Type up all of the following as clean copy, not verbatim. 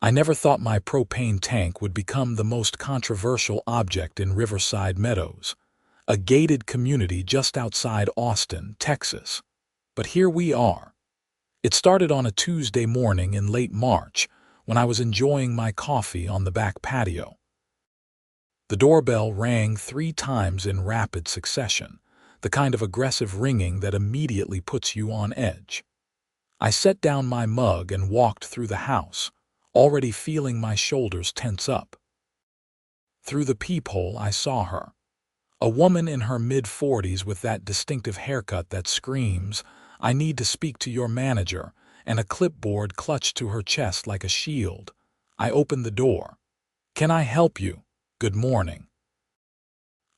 I never thought my propane tank would become the most controversial object in Riverside Meadows, a gated community just outside Austin, Texas. But here we are. It started on a Tuesday morning in late March when I was enjoying my coffee on the back patio. The doorbell rang 3 times in rapid succession, the kind of aggressive ringing that immediately puts you on edge. I set down my mug and walked through the house, already feeling my shoulders tense up. Through the peephole I saw her, a woman in her mid-40s with that distinctive haircut that screams, "I need to speak to your manager," and a clipboard clutched to her chest like a shield. I opened the door. "Can I help you? Good morning."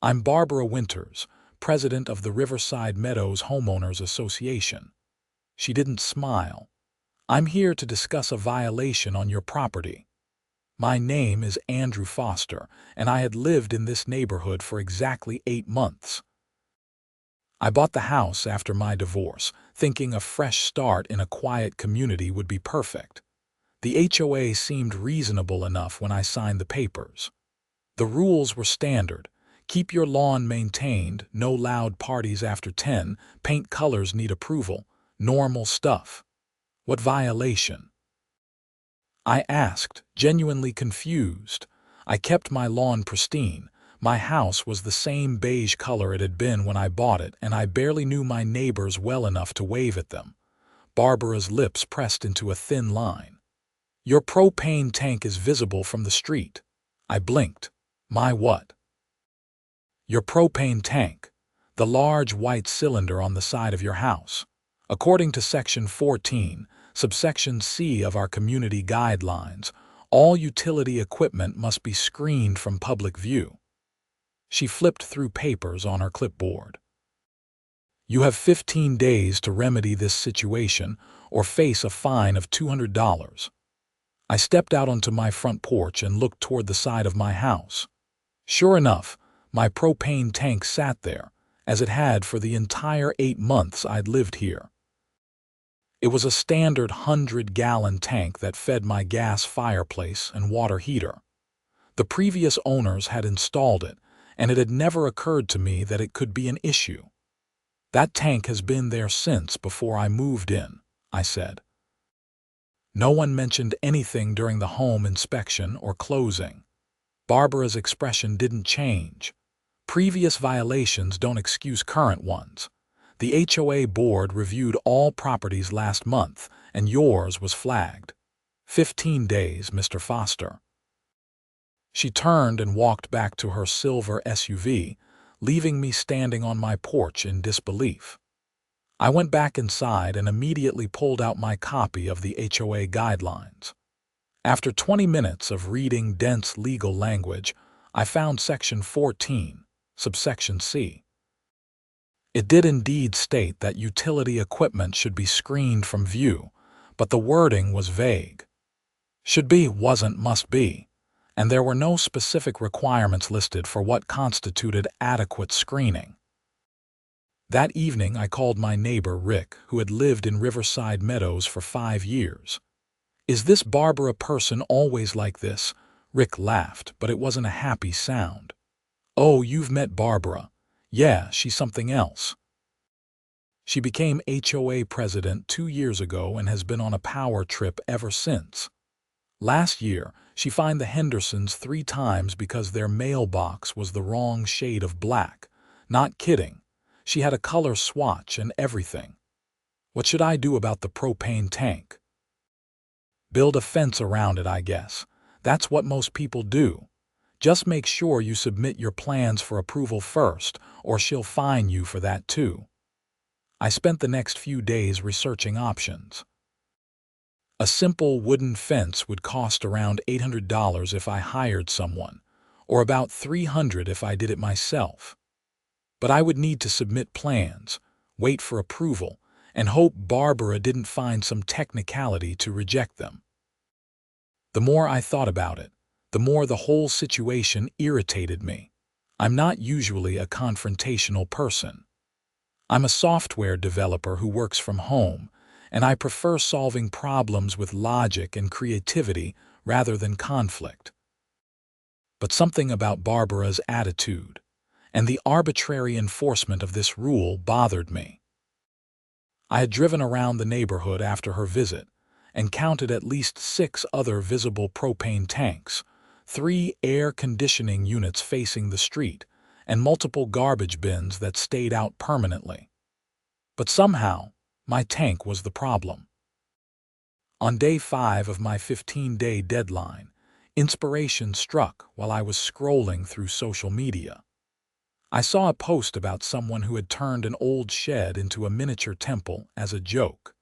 "I'm Barbara Winters, president of the Riverside Meadows Homeowners Association." She didn't smile. "I'm here to discuss a violation on your property." My name is Andrew Foster, and I had lived in this neighborhood for exactly 8 months. I bought the house after my divorce, thinking a fresh start in a quiet community would be perfect. The HOA seemed reasonable enough when I signed the papers. The rules were standard. Keep your lawn maintained, no loud parties after 10, paint colors need approval, normal stuff. What violation? I asked, genuinely confused. I kept my lawn pristine. My house was the same beige color it had been when I bought it, and I barely knew my neighbors well enough to wave at them. Barbara's lips pressed into a thin line. "Your propane tank is visible from the street." I blinked. "My what?" "Your propane tank, the large white cylinder on the side of your house. According to Section 14, Subsection C of our community guidelines, all utility equipment must be screened from public view." She flipped through papers on her clipboard. "You have 15 days to remedy this situation or face a fine of $200. I stepped out onto my front porch and looked toward the side of my house. Sure enough, my propane tank sat there, as it had for the entire 8 months I'd lived here. It was a standard 100-gallon tank that fed my gas fireplace and water heater. The previous owners had installed it, and it had never occurred to me that it could be an issue. "That tank has been there since before I moved in," I said. No one mentioned anything during the home inspection or closing. Barbara's expression didn't change. Previous violations don't excuse current ones. The HOA board reviewed all properties last month, and yours was flagged. 15 days, Mr. Foster. She turned and walked back to her silver SUV, leaving me standing on my porch in disbelief. I went back inside and immediately pulled out my copy of the HOA guidelines. After 20 minutes of reading dense legal language, I found Section 14, Subsection C. It did indeed state that utility equipment should be screened from view, but the wording was vague. Should be wasn't must be, and there were no specific requirements listed for what constituted adequate screening. That evening I called my neighbor Rick, who had lived in Riverside Meadows for 5 years. "Is this Barbara person always like this?" Rick laughed, but it wasn't a happy sound. "Oh, you've met Barbara. Yeah, she's something else. She became HOA president 2 years ago and has been on a power trip ever since. Last year, she fined the Hendersons 3 times because their mailbox was the wrong shade of black. Not kidding. She had a color swatch and everything. What should I do about the propane tank?" "Build a fence around it, I guess. That's what most people do. Just make sure you submit your plans for approval first, or she'll fine you for that too." I spent the next few days researching options. A simple wooden fence would cost around $800 if I hired someone, or about $300 if I did it myself. But I would need to submit plans, wait for approval, and hope Barbara didn't find some technicality to reject them. The more I thought about it, the more the whole situation irritated me. I'm not usually a confrontational person. I'm a software developer who works from home, and I prefer solving problems with logic and creativity rather than conflict. But something about Barbara's attitude and the arbitrary enforcement of this rule bothered me. I had driven around the neighborhood after her visit and counted at least 6 other visible propane tanks, 3 air conditioning units facing the street, and multiple garbage bins that stayed out permanently. But somehow, my tank was the problem. On day 5 of my 15-day deadline, inspiration struck while I was scrolling through social media. I saw a post about someone who had turned an old shed into a miniature temple as a joke.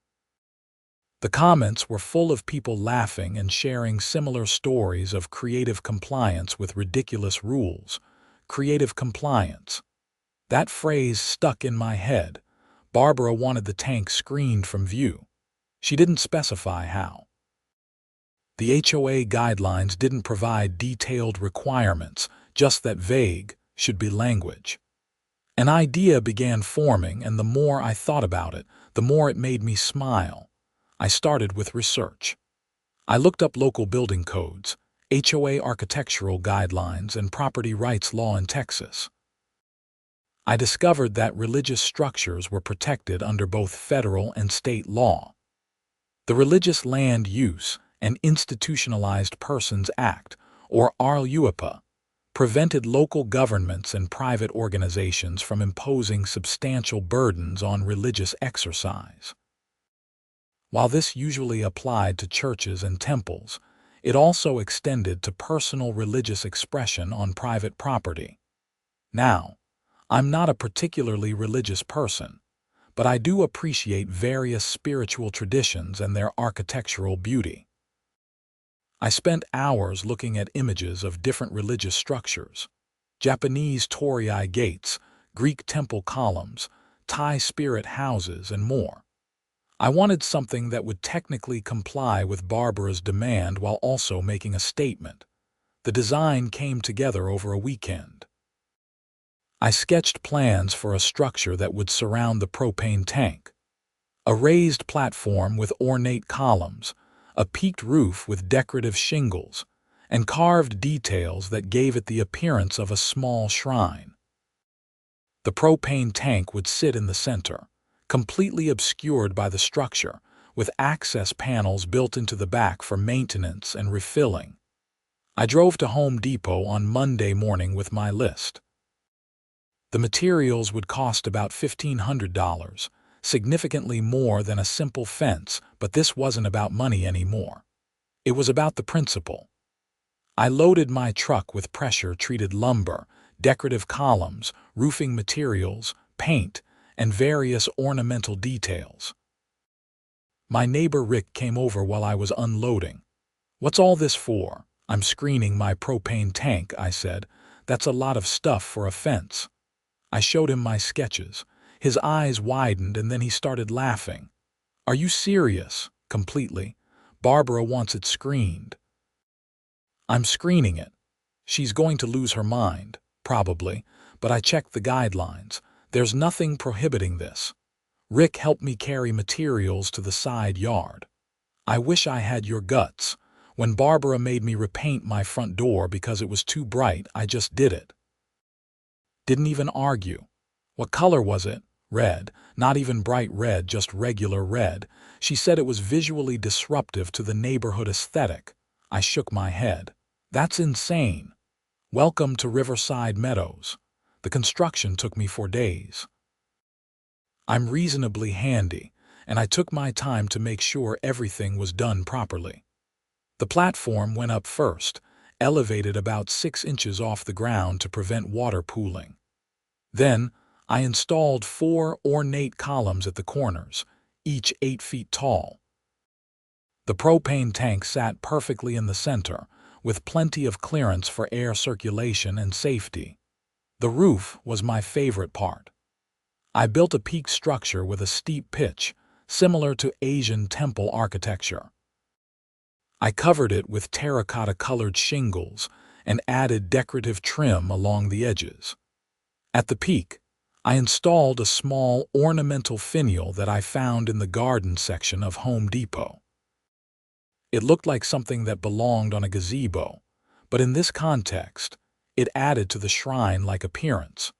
The comments were full of people laughing and sharing similar stories of creative compliance with ridiculous rules. Creative compliance. That phrase stuck in my head. Barbara wanted the tank screened from view. She didn't specify how. The HOA guidelines didn't provide detailed requirements, just that vague, should be language. An idea began forming, and the more I thought about it, the more it made me smile. I started with research. I looked up local building codes, HOA architectural guidelines, and property rights law in Texas. I discovered that religious structures were protected under both federal and state law. The Religious Land Use and Institutionalized Persons Act, or RLUIPA, prevented local governments and private organizations from imposing substantial burdens on religious exercise. While this usually applied to churches and temples, it also extended to personal religious expression on private property. Now, I'm not a particularly religious person, but I do appreciate various spiritual traditions and their architectural beauty. I spent hours looking at images of different religious structures: Japanese torii gates, Greek temple columns, Thai spirit houses, and more. I wanted something that would technically comply with Barbara's demand while also making a statement. The design came together over a weekend. I sketched plans for a structure that would surround the propane tank: a raised platform with ornate columns, a peaked roof with decorative shingles, and carved details that gave it the appearance of a small shrine. The propane tank would sit in the center, completely obscured by the structure, with access panels built into the back for maintenance and refilling. I drove to Home Depot on Monday morning with my list. The materials would cost about $1,500, significantly more than a simple fence, but this wasn't about money anymore. It was about the principle. I loaded my truck with pressure-treated lumber, decorative columns, roofing materials, paint, and various ornamental details. My neighbor Rick came over while I was unloading. "What's all this for?" "I'm screening my propane tank," I said. "That's a lot of stuff for a fence." I showed him my sketches. His eyes widened and then he started laughing. "Are you serious?" "Completely. Barbara wants it screened." "I'm screening it. She's going to lose her mind, probably, but I checked the guidelines. There's nothing prohibiting this." Rick helped me carry materials to the side yard. I wish I had your guts. When Barbara made me repaint my front door because it was too bright, I just did it. Didn't even argue. "What color was it?" "Red. Not even bright red, just regular red." She said it was visually disruptive to the neighborhood aesthetic. I shook my head. "That's insane. Welcome to Riverside Meadows." The construction took me 4 days. I'm reasonably handy, and I took my time to make sure everything was done properly. The platform went up first, elevated about 6 inches off the ground to prevent water pooling. Then, I installed 4 ornate columns at the corners, each 8 feet tall. The propane tank sat perfectly in the center, with plenty of clearance for air circulation and safety. The roof was my favorite part. I built a peaked structure with a steep pitch, similar to Asian temple architecture. I covered it with terracotta-colored shingles and added decorative trim along the edges. At the peak, I installed a small ornamental finial that I found in the garden section of Home Depot. It looked like something that belonged on a gazebo, but in this context, it added to the shrine-like appearance.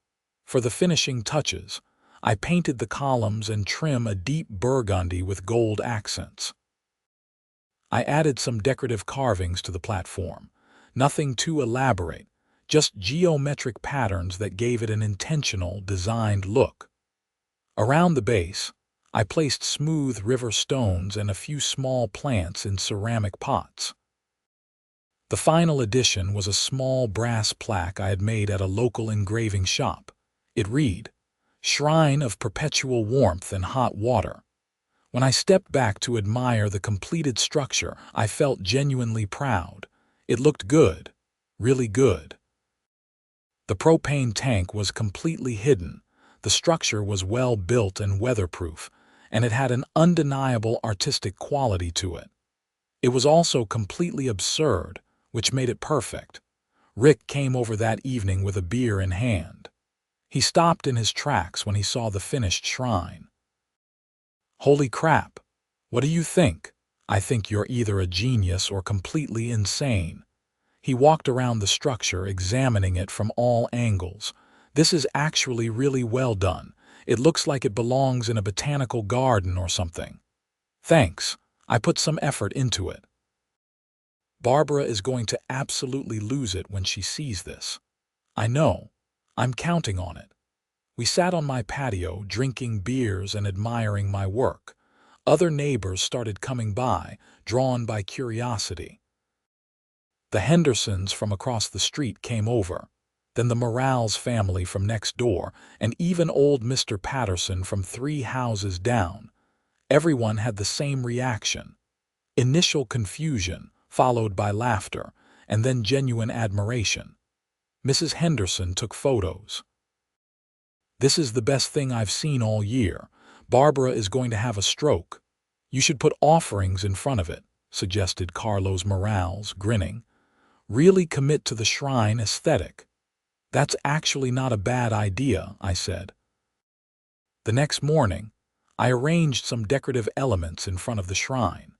For the finishing touches, I painted the columns and trim a deep burgundy with gold accents. I added some decorative carvings to the platform, nothing too elaborate, just geometric patterns that gave it an intentional, designed look. Around the base, I placed smooth river stones and a few small plants in ceramic pots. The final addition was a small brass plaque I had made at a local engraving shop. It read, "Shrine of Perpetual Warmth and Hot Water." When I stepped back to admire the completed structure, I felt genuinely proud. It looked good, really good. The propane tank was completely hidden, the structure was well built and weatherproof, and it had an undeniable artistic quality to it. It was also completely absurd, which made it perfect. Rick came over that evening with a beer in hand. He stopped in his tracks when he saw the finished shrine. "Holy crap! What do you think? I think you're either a genius or completely insane." He walked around the structure, examining it from all angles. "This is actually really well done. It looks like it belongs in a botanical garden or something." "Thanks. I put some effort into it." Barbara is going to absolutely lose it when she sees this. I know. I'm counting on it. We sat on my patio, drinking beers and admiring my work. Other neighbors started coming by, drawn by curiosity. The Hendersons from across the street came over, then the Morales family from next door, and even old Mr. Patterson from 3 houses down. Everyone had the same reaction. Initial confusion, followed by laughter, and then genuine admiration. Mrs. Henderson took photos. "This is the best thing I've seen all year. Barbara is going to have a stroke." "You should put offerings in front of it," suggested Carlos Morales, grinning. "Really commit to the shrine aesthetic." "That's actually not a bad idea," I said. The next morning, I arranged some decorative elements in front of the shrine.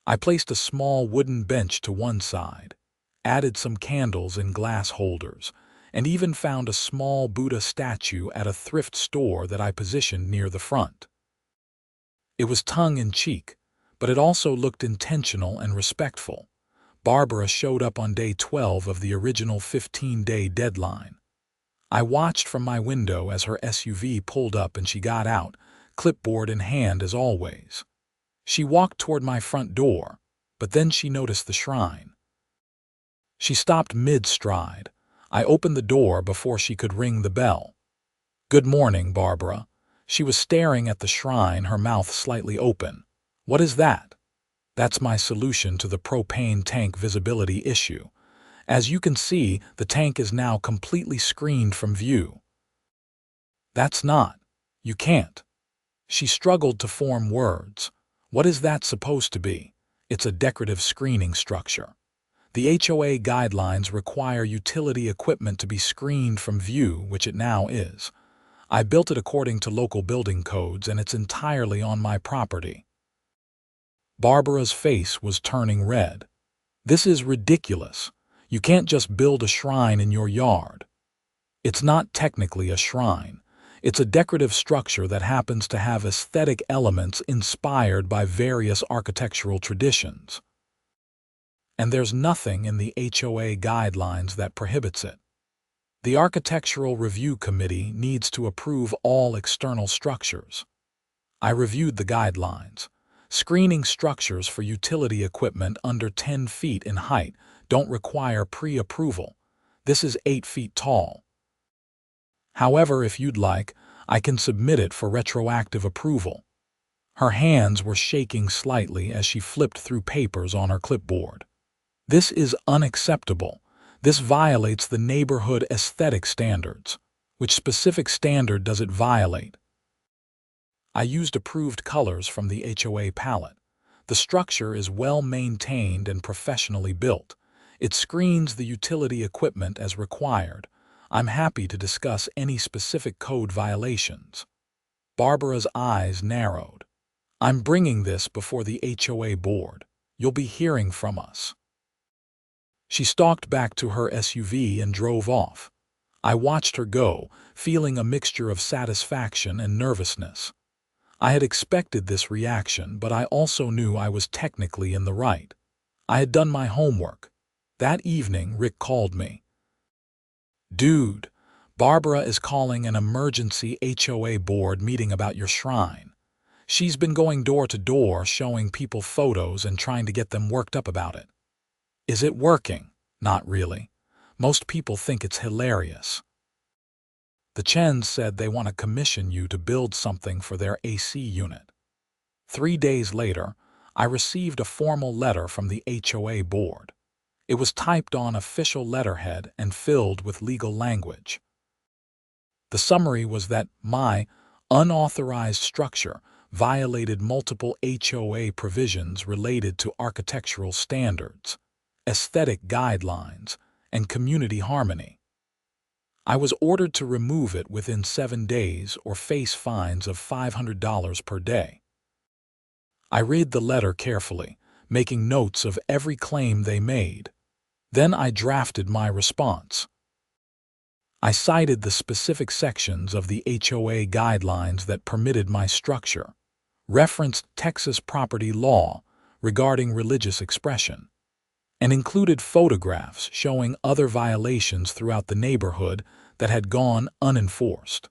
I placed a small wooden bench to one side, added some candles in glass holders, and even found a small Buddha statue at a thrift store that I positioned near the front. It was tongue-in-cheek, but it also looked intentional and respectful. Barbara showed up on day 12 of the original 15-day deadline. I watched from my window as her SUV pulled up and she got out, clipboard in hand as always. She walked toward my front door, but then she noticed the shrine. She stopped mid-stride. I opened the door before she could ring the bell. "Good morning, Barbara." She was staring at the shrine, her mouth slightly open. "What is that?" "That's my solution to the propane tank visibility issue. As you can see, the tank is now completely screened from view." "That's not. You can't." She struggled to form words. "What is that supposed to be?" "It's a decorative screening structure. The HOA guidelines require utility equipment to be screened from view, which it now is. I built it according to local building codes, and it's entirely on my property." Barbara's face was turning red. "This is ridiculous. You can't just build a shrine in your yard." "It's not technically a shrine. It's a decorative structure that happens to have aesthetic elements inspired by various architectural traditions. And there's nothing in the HOA guidelines that prohibits it. The Architectural Review Committee needs to approve all external structures." I reviewed the guidelines. Screening structures for utility equipment under 10 feet in height don't require pre-approval. This is 8 feet tall. "However, if you'd like, I can submit it for retroactive approval." Her hands were shaking slightly as she flipped through papers on her clipboard. "This is unacceptable. This violates the neighborhood aesthetic standards." "Which specific standard does it violate?" I used approved colors from the HOA palette. The structure is well maintained and professionally built. It screens the utility equipment as required. I'm happy to discuss any specific code violations. Barbara's eyes narrowed. "I'm bringing this before the HOA board. You'll be hearing from us." She stalked back to her SUV and drove off. I watched her go, feeling a mixture of satisfaction and nervousness. I had expected this reaction, but I also knew I was technically in the right. I had done my homework. That evening, Rick called me. "Dude, Barbara is calling an emergency HOA board meeting about your shrine. She's been going door to door showing people photos and trying to get them worked up about it." "Is it working?" "Not really. Most people think it's hilarious. The Chens said they want to commission you to build something for their AC unit." 3 days later, I received a formal letter from the HOA board. It was typed on official letterhead and filled with legal language. The summary was that my unauthorized structure violated multiple HOA provisions related to architectural standards, aesthetic guidelines, and community harmony. I was ordered to remove it within 7 days or face fines of $500 per day. I read the letter carefully, making notes of every claim they made. Then I drafted my response. I cited the specific sections of the HOA guidelines that permitted my structure, referenced Texas property law regarding religious expression, and included photographs showing other violations throughout the neighborhood that had gone unenforced.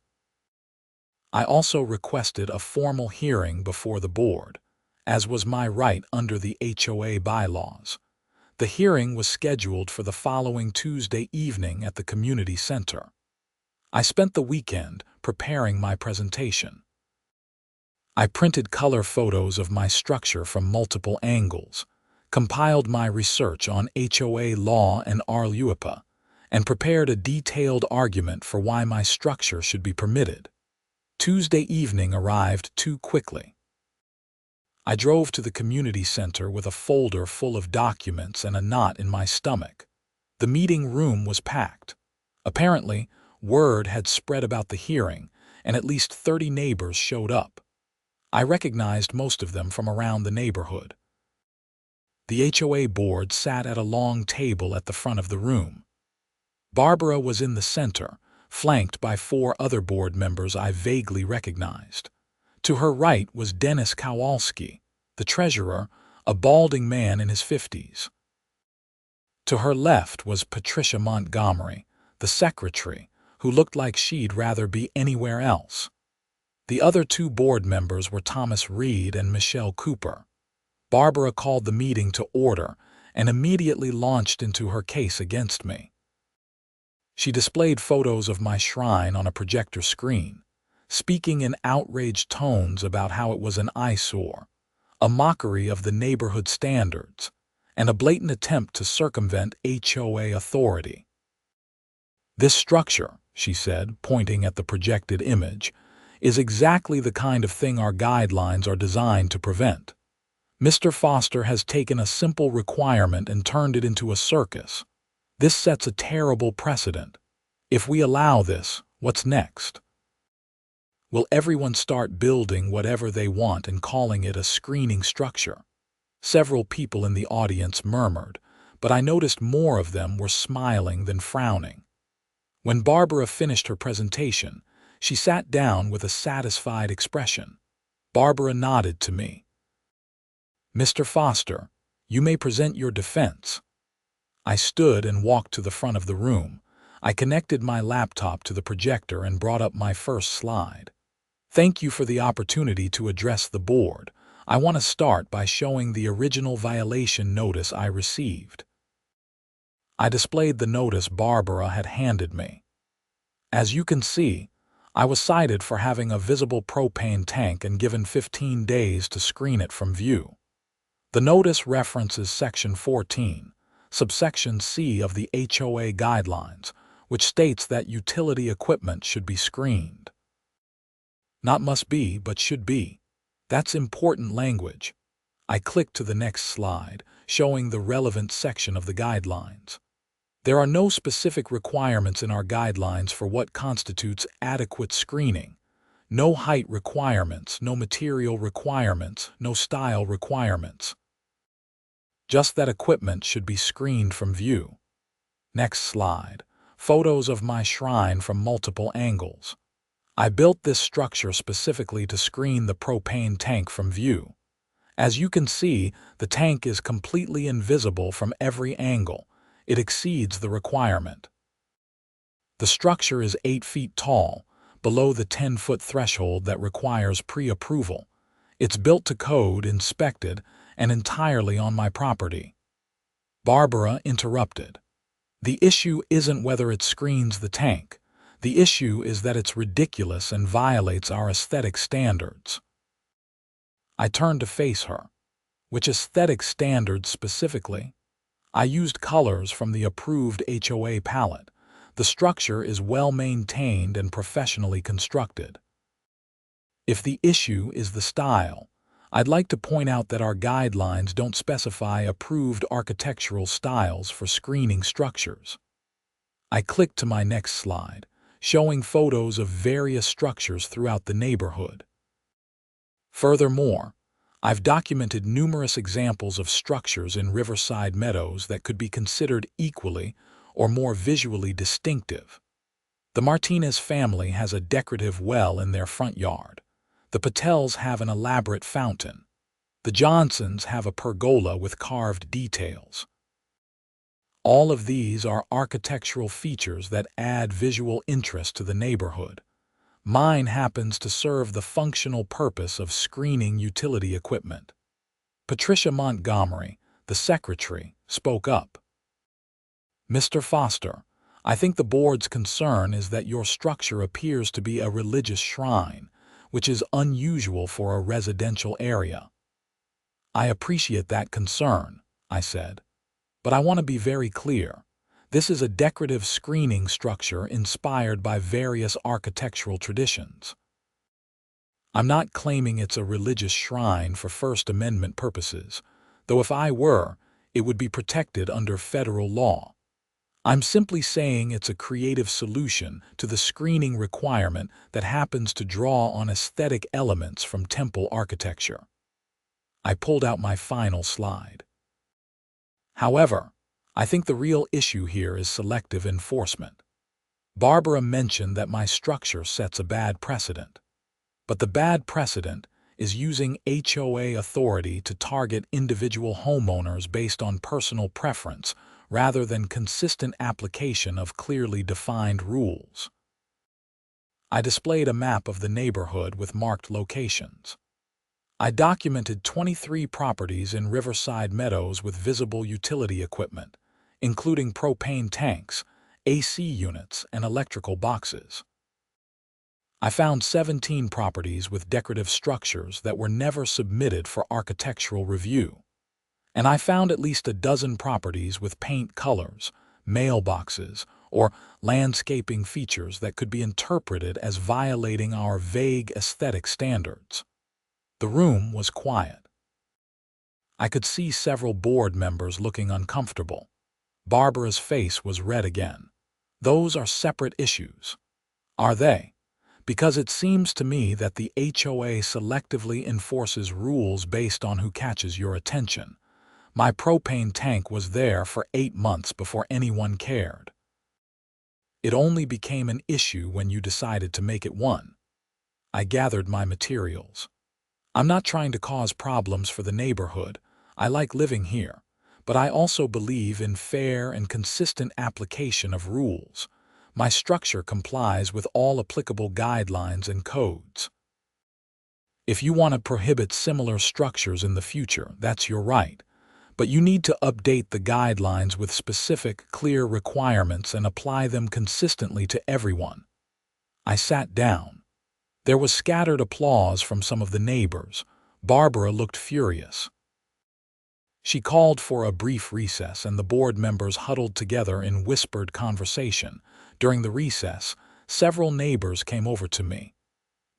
I also requested a formal hearing before the board, as was my right under the HOA bylaws. The hearing was scheduled for the following Tuesday evening at the community center. I spent the weekend preparing my presentation. I printed color photos of my structure from multiple angles, compiled my research on HOA law and RLUIPA, and prepared a detailed argument for why my structure should be permitted. Tuesday evening arrived too quickly. I drove to the community center with a folder full of documents and a knot in my stomach. The meeting room was packed. Apparently, word had spread about the hearing, and at least 30 neighbors showed up. I recognized most of them from around the neighborhood. The HOA board sat at a long table at the front of the room. Barbara was in the center, flanked by 4 other board members I vaguely recognized. To her right was Dennis Kowalski, the treasurer, a balding man in his 50s. To her left was Patricia Montgomery, the secretary, who looked like she'd rather be anywhere else. The other 2 board members were Thomas Reed and Michelle Cooper. Barbara called the meeting to order and immediately launched into her case against me. She displayed photos of my shrine on a projector screen, speaking in outraged tones about how it was an eyesore, a mockery of the neighborhood standards, and a blatant attempt to circumvent HOA authority. "This structure," she said, pointing at the projected image, "is exactly the kind of thing our guidelines are designed to prevent. Mr. Foster has taken a simple requirement and turned it into a circus. This sets a terrible precedent. If we allow this, what's next? Will everyone start building whatever they want and calling it a screening structure?" Several people in the audience murmured, but I noticed more of them were smiling than frowning. When Barbara finished her presentation, she sat down with a satisfied expression. Barbara nodded to me. "Mr. Foster, you may present your defense." I stood and walked to the front of the room. I connected my laptop to the projector and brought up my first slide. "Thank you for the opportunity to address the board. I want to start by showing the original violation notice I received." I displayed the notice Barbara had handed me. As you can see, I was cited for having a visible propane tank and given 15 days to screen it from view. The notice references Section 14, subsection C of the HOA guidelines, which states that utility equipment should be screened. Not must be, but should be. That's important language. I clicked to the next slide, showing the relevant section of the guidelines. There are no specific requirements in our guidelines for what constitutes adequate screening. No height requirements, no material requirements, no style requirements. just that equipment should be screened from view. Next slide. Photos of my shrine from multiple angles. I built this structure specifically to screen the propane tank from view. As you can see, the tank is completely invisible from every angle. It exceeds the requirement. The structure is 8 feet tall, below the 10-foot threshold that requires pre-approval. It's built to code, inspected, and entirely on my property. Barbara interrupted. The issue isn't whether it screens the tank. The issue is that it's ridiculous and violates our aesthetic standards. I turned to face her. Which aesthetic standards specifically? I used colors from the approved HOA palette. The structure is well maintained and professionally constructed. If the issue is the style, I'd like to point out that our guidelines don't specify approved architectural styles for screening structures. I clicked to my next slide, showing photos of various structures throughout the neighborhood. Furthermore, I've documented numerous examples of structures in Riverside Meadows that could be considered equally or more visually distinctive. The Martinez family has a decorative well in their front yard. The Patels have an elaborate fountain. The Johnsons have a pergola with carved details. All of these are architectural features that add visual interest to the neighborhood. Mine happens to serve the functional purpose of screening utility equipment. Patricia Montgomery, the secretary, spoke up. Mr. Foster, I think the board's concern is that your structure appears to be a religious shrine, which is unusual for a residential area. I appreciate that concern, I said, but I want to be very clear. This is a decorative screening structure inspired by various architectural traditions. I'm not claiming it's a religious shrine for First Amendment purposes, though if I were, it would be protected under federal law. I'm simply saying it's a creative solution to the screening requirement that happens to draw on aesthetic elements from temple architecture. I pulled out my final slide. However, I think the real issue here is selective enforcement. Barbara mentioned that my structure sets a bad precedent. But the bad precedent is using HOA authority to target individual homeowners based on personal preference rather than consistent application of clearly defined rules. I displayed a map of the neighborhood with marked locations. I documented 23 properties in Riverside Meadows with visible utility equipment, including propane tanks, AC units, and electrical boxes. I found 17 properties with decorative structures that were never submitted for architectural review. And I found at least a dozen properties with paint colors, mailboxes, or landscaping features that could be interpreted as violating our vague aesthetic standards. The room was quiet. I could see several board members looking uncomfortable. Barbara's face was red again. Those are separate issues. Are they? Because it seems to me that the HOA selectively enforces rules based on who catches your attention. My propane tank was there for 8 months before anyone cared. It only became an issue when you decided to make it one. I gathered my materials. I'm not trying to cause problems for the neighborhood. I like living here, but I also believe in fair and consistent application of rules. My structure complies with all applicable guidelines and codes. If you want to prohibit similar structures in the future, that's your right. But you need to update the guidelines with specific, clear requirements and apply them consistently to everyone. I sat down. There was scattered applause from some of the neighbors. Barbara looked furious. She called for a brief recess, and the board members huddled together in whispered conversation. During the recess, several neighbors came over to me.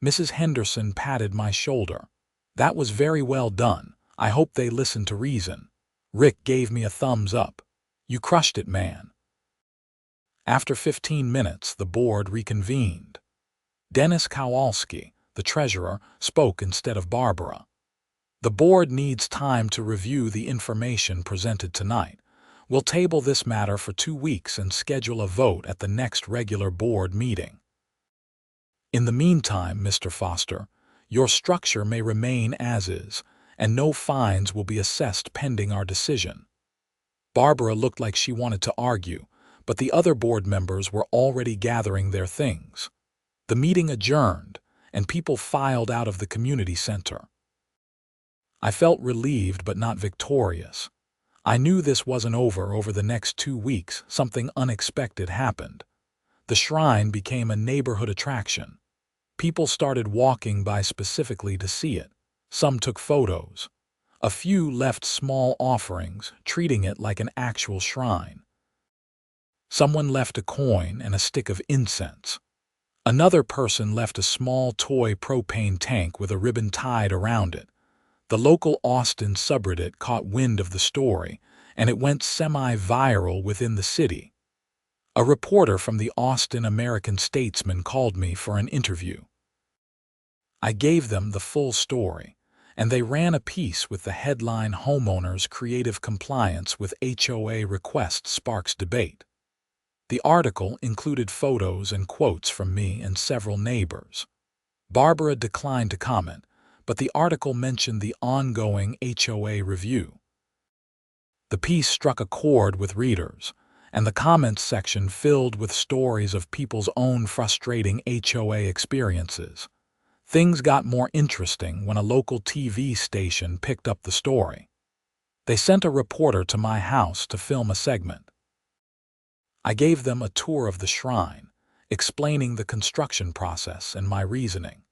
Mrs. Henderson patted my shoulder. "That was very well done. I hope they listened to reason." Rick gave me a thumbs up. "You crushed it, man." After 15 minutes, the board reconvened. Dennis Kowalski, the treasurer, spoke instead of Barbara. The board needs time to review the information presented tonight. We'll table this matter for 2 weeks and schedule a vote at the next regular board meeting. In the meantime, Mr. Foster, your structure may remain as is, and no fines will be assessed pending our decision. Barbara looked like she wanted to argue, but the other board members were already gathering their things. The meeting adjourned, and people filed out of the community center. I felt relieved but not victorious. I knew this wasn't over the next 2 weeks. Something unexpected happened. The shrine became a neighborhood attraction. People started walking by specifically to see it. Some took photos. A few left small offerings, treating it like an actual shrine. Someone left a coin and a stick of incense. Another person left a small toy propane tank with a ribbon tied around it. The local Austin subreddit caught wind of the story, and it went semi-viral within the city. A reporter from the Austin American-Statesman called me for an interview. I gave them the full story, and they ran a piece with the headline "Homeowners' Creative Compliance with HOA Request Sparks Debate." The article included photos and quotes from me and several neighbors. Barbara declined to comment, but the article mentioned the ongoing HOA review. The piece struck a chord with readers, and the comments section filled with stories of people's own frustrating HOA experiences. Things got more interesting when a local TV station picked up the story. They sent a reporter to my house to film a segment. I gave them a tour of the shrine, explaining the construction process and my reasoning.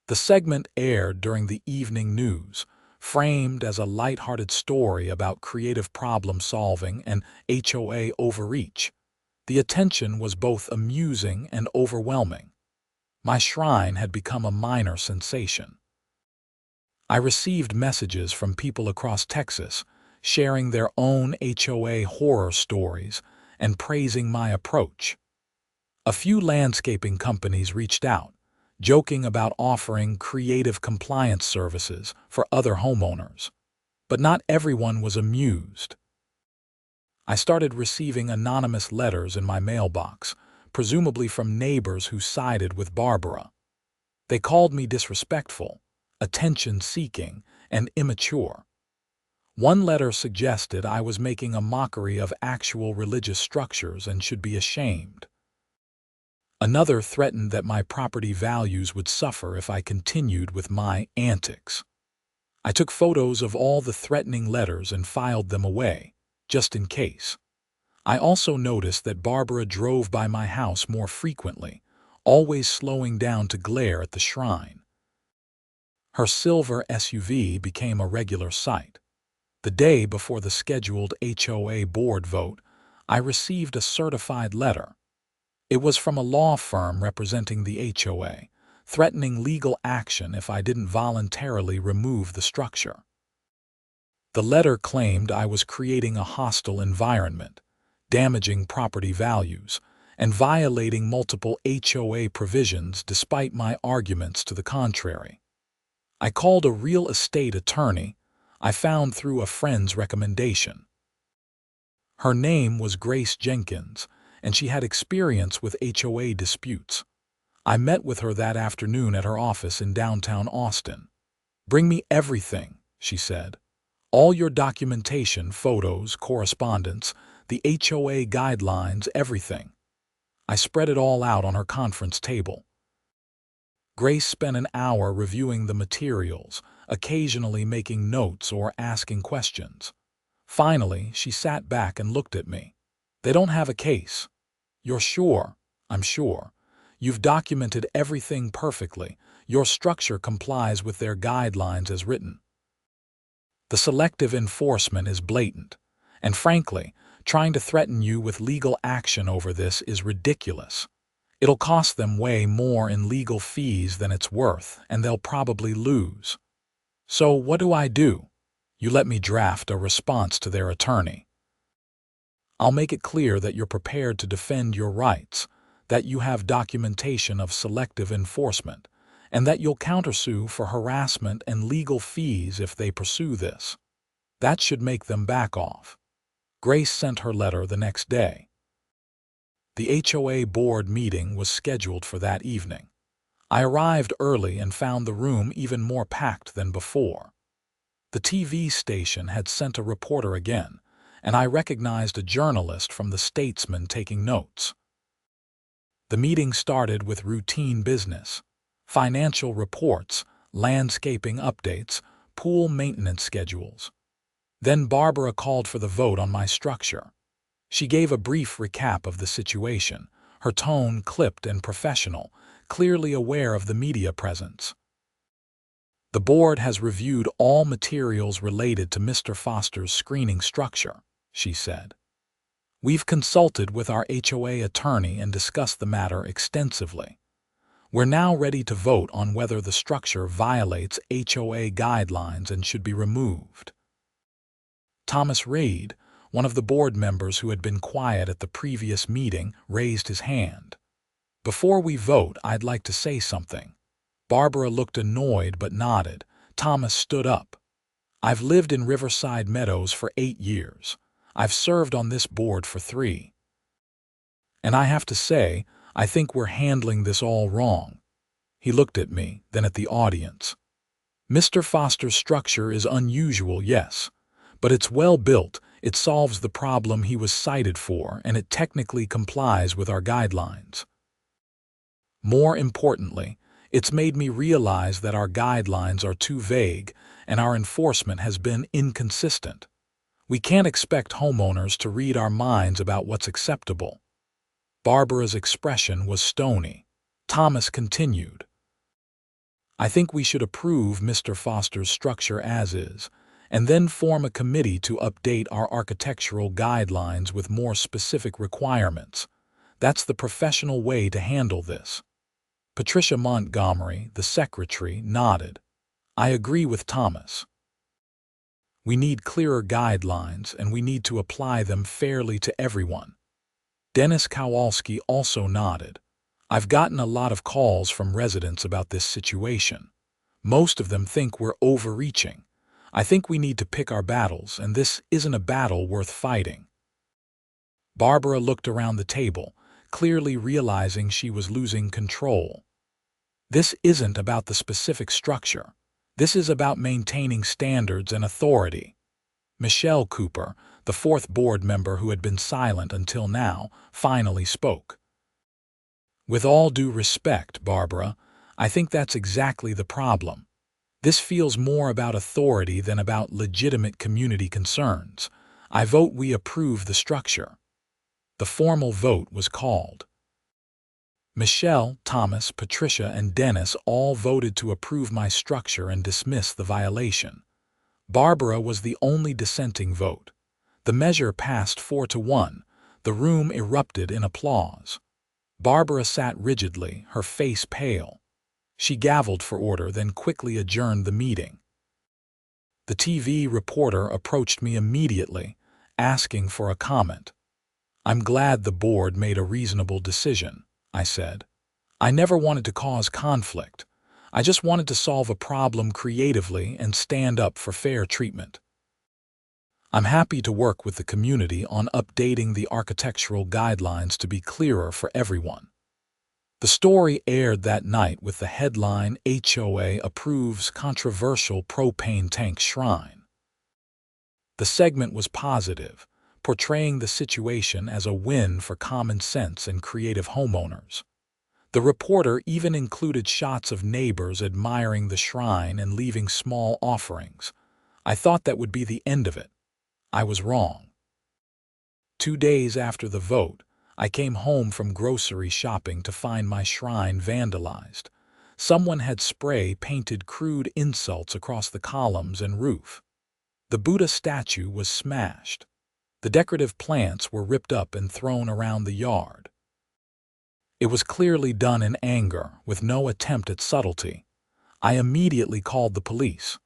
The segment aired during the evening news, framed as a lighthearted story about creative problem-solving and HOA overreach. The attention was both amusing and overwhelming. My shrine had become a minor sensation. I received messages from people across Texas, sharing their own HOA horror stories and praising my approach. A few landscaping companies reached out, joking about offering creative compliance services for other homeowners. But not everyone was amused. I started receiving anonymous letters in my mailbox, presumably from neighbors who sided with Barbara. They called me disrespectful, attention-seeking, and immature. One letter suggested I was making a mockery of actual religious structures and should be ashamed. Another threatened that my property values would suffer if I continued with my antics. I took photos of all the threatening letters and filed them away, just in case. I also noticed that Barbara drove by my house more frequently, always slowing down to glare at the shrine. Her silver SUV became a regular sight. The day before the scheduled HOA board vote, I received a certified letter. It was from a law firm representing the HOA, threatening legal action if I didn't voluntarily remove the structure. The letter claimed I was creating a hostile environment, damaging property values, and violating multiple HOA provisions despite my arguments to the contrary. I called a real estate attorney I found through a friend's recommendation. Her name was Grace Jenkins, and she had experience with HOA disputes. I met with her that afternoon at her office in downtown Austin. "Bring me everything," she said. "All your documentation, photos, correspondence, the HOA guidelines, everything." I spread it all out on her conference table. Grace spent an hour reviewing the materials, occasionally making notes or asking questions. Finally, she sat back and looked at me. "They don't have a case." "You're sure?" "I'm sure. You've documented everything perfectly. Your structure complies with their guidelines as written. The selective enforcement is blatant, and frankly, trying to threaten you with legal action over this is ridiculous. It'll cost them way more in legal fees than it's worth, and they'll probably lose. So what do I do? You let me draft a response to their attorney. I'll make it clear that you're prepared to defend your rights, that you have documentation of selective enforcement, and that you'll countersue for harassment and legal fees if they pursue this. That should make them back off. Grace sent her letter the next day. The HOA board meeting was scheduled for that evening. I arrived early and found the room even more packed than before. The TV station had sent a reporter again, and I recognized a journalist from the Statesman taking notes. The meeting started with routine business: financial reports, landscaping updates, pool maintenance schedules. Then Barbara called for the vote on my structure. She gave a brief recap of the situation, her tone clipped and professional, clearly aware of the media presence. "The board has reviewed all materials related to Mr. Foster's screening structure," she said. "We've consulted with our HOA attorney and discussed the matter extensively. We're now ready to vote on whether the structure violates HOA guidelines and should be removed." Thomas Reid, one of the board members who had been quiet at the previous meeting, raised his hand. "Before we vote, I'd like to say something." Barbara looked annoyed but nodded. Thomas stood up. "I've lived in Riverside Meadows for 8 years. I've served on this board for 3. And I have to say, I think we're handling this all wrong." He looked at me, then at the audience. "Mr. Foster's structure is unusual, yes, but it's well built, it solves the problem he was cited for, and it technically complies with our guidelines. More importantly, it's made me realize that our guidelines are too vague and our enforcement has been inconsistent. We can't expect homeowners to read our minds about what's acceptable." Barbara's expression was stony. Thomas continued, "I think we should approve Mr. Foster's structure as is, and then form a committee to update our architectural guidelines with more specific requirements. That's the professional way to handle this." Patricia Montgomery, the secretary, nodded. "I agree with Thomas. We need clearer guidelines, and we need to apply them fairly to everyone." Dennis Kowalski also nodded. "I've gotten a lot of calls from residents about this situation. Most of them think we're overreaching. I think we need to pick our battles, and this isn't a battle worth fighting." Barbara looked around the table, clearly realizing she was losing control. "This isn't about the specific structure. This is about maintaining standards and authority." Michelle Cooper, the 4th board member who had been silent until now, finally spoke. "With all due respect, Barbara, I think that's exactly the problem. This feels more about authority than about legitimate community concerns. I vote we approve the structure." The formal vote was called. Michelle, Thomas, Patricia, and Dennis all voted to approve my structure and dismiss the violation. Barbara was the only dissenting vote. The measure passed 4-1. The room erupted in applause. Barbara sat rigidly, her face pale. She gavelled for order, then quickly adjourned the meeting. The TV reporter approached me immediately, asking for a comment. "I'm glad the board made a reasonable decision," I said. "I never wanted to cause conflict. I just wanted to solve a problem creatively and stand up for fair treatment. I'm happy to work with the community on updating the architectural guidelines to be clearer for everyone." The story aired that night with the headline, "HOA approves controversial propane tank shrine." The segment was positive, portraying the situation as a win for common sense and creative homeowners. The reporter even included shots of neighbors admiring the shrine and leaving small offerings. I thought that would be the end of it. I was wrong. 2 days after the vote, I came home from grocery shopping to find my shrine vandalized. Someone had spray-painted crude insults across the columns and roof. The Buddha statue was smashed. The decorative plants were ripped up and thrown around the yard. It was clearly done in anger, with no attempt at subtlety. I immediately called the police.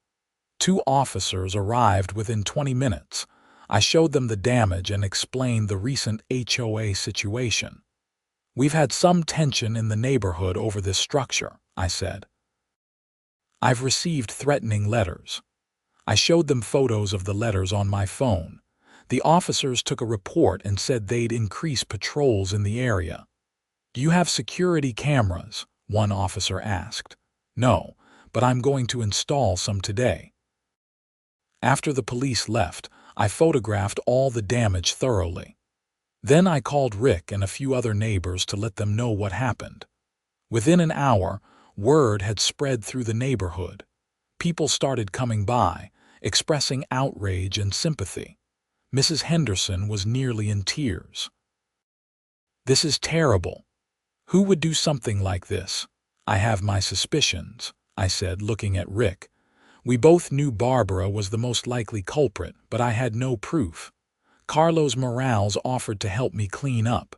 2 officers arrived within 20 minutes. I showed them the damage and explained the recent HOA situation. "We've had some tension in the neighborhood over this structure," I said. I've received threatening letters. I showed them photos of the letters on my phone. The officers took a report and said they'd increase patrols in the area. Do you have security cameras? One officer asked. No, but I'm going to install some today. After the police left, I photographed all the damage thoroughly. Then I called Rick and a few other neighbors to let them know what happened. Within an hour, word had spread through the neighborhood. People started coming by, expressing outrage and sympathy. Mrs. Henderson was nearly in tears. This is terrible. Who would do something like this? I have my suspicions, I said, looking at Rick. We both knew Barbara was the most likely culprit, but I had no proof. Carlos Morales offered to help me clean up.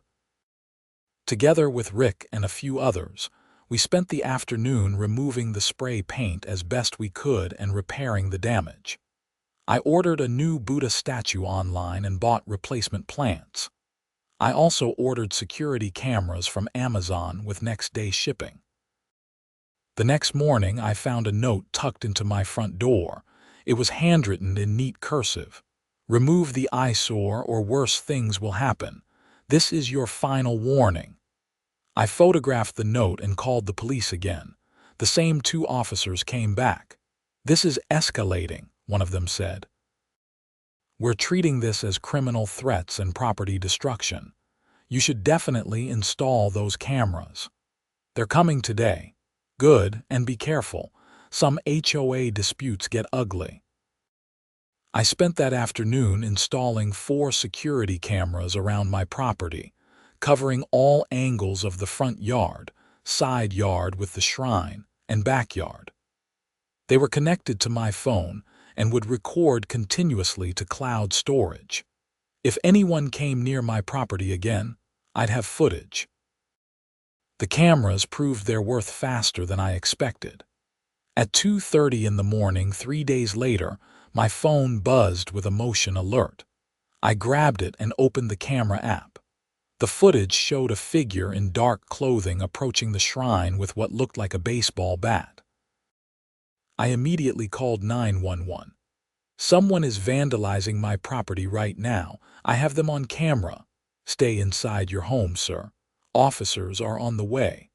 Together with Rick and a few others, we spent the afternoon removing the spray paint as best we could and repairing the damage. I ordered a new Buddha statue online and bought replacement plants. I also ordered security cameras from Amazon with next-day shipping. The next morning, I found a note tucked into my front door. It was handwritten in neat cursive. Remove the eyesore or worse things will happen. This is your final warning. I photographed the note and called the police again. The same two officers came back. This is escalating, one of them said. We're treating this as criminal threats and property destruction. You should definitely install those cameras. They're coming today. Good, and be careful. Some HOA disputes get ugly. I spent that afternoon installing 4 security cameras around my property, covering all angles of the front yard, side yard with the shrine, and backyard. They were connected to my phone and would record continuously to cloud storage. If anyone came near my property again, I'd have footage. The cameras proved their worth faster than I expected. At 2:30 in the morning 3 days later, my phone buzzed with a motion alert. I grabbed it and opened the camera app. The footage showed a figure in dark clothing approaching the shrine with what looked like a baseball bat. I immediately called 911. Someone is vandalizing my property right now. I have them on camera. Stay inside your home, sir. Officers are on the way.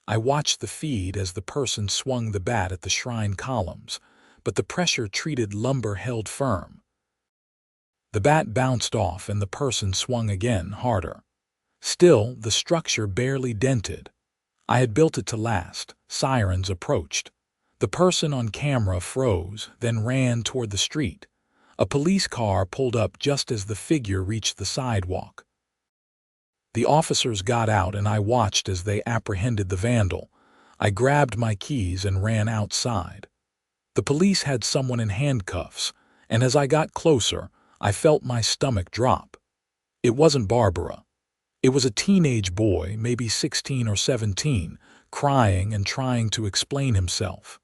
I watched the feed as the person swung the bat at the shrine columns, but the pressure-treated lumber held firm. The bat bounced off and the person swung again, harder. Still, the structure barely dented. I had built it to last. Sirens approached. The person on camera froze, then ran toward the street. A police car pulled up just as the figure reached the sidewalk. The officers got out and I watched as they apprehended the vandal. I grabbed my keys and ran outside. The police had someone in handcuffs, and as I got closer, I felt my stomach drop. It wasn't Barbara. It was a teenage boy, maybe 16 or 17, crying and trying to explain himself.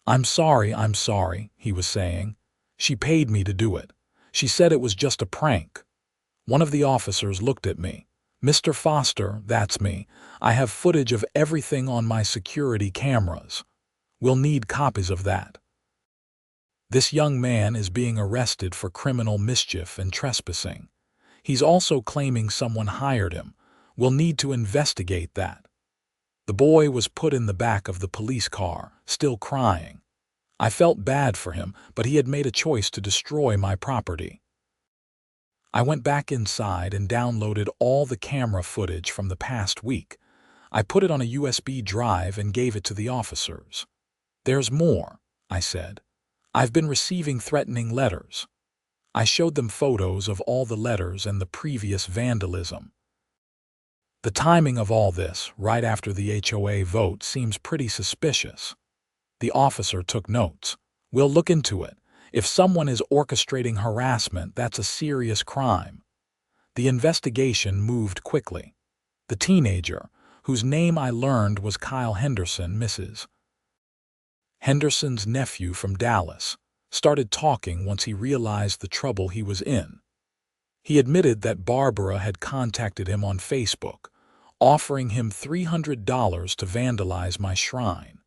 I'm sorry, he was saying. She paid me to do it. She said it was just a prank. One of the officers looked at me. Mr. Foster, that's me. I have footage of everything on my security cameras. We'll need copies of that. This young man is being arrested for criminal mischief and trespassing. He's also claiming someone hired him. We'll need to investigate that. The boy was put in the back of the police car, still crying. I felt bad for him, but he had made a choice to destroy my property. I went back inside and downloaded all the camera footage from the past week. I put it on a USB drive and gave it to the officers. There's more, I said. I've been receiving threatening letters. I showed them photos of all the letters and the previous vandalism. The timing of all this, right after the HOA vote, seems pretty suspicious. The officer took notes. We'll look into it. If someone is orchestrating harassment, that's a serious crime. The investigation moved quickly. The teenager, whose name I learned was Kyle Henderson, Mrs. Henderson's nephew from Dallas, started talking once he realized the trouble he was in. He admitted that Barbara had contacted him on Facebook, offering him $300 to vandalize my shrine.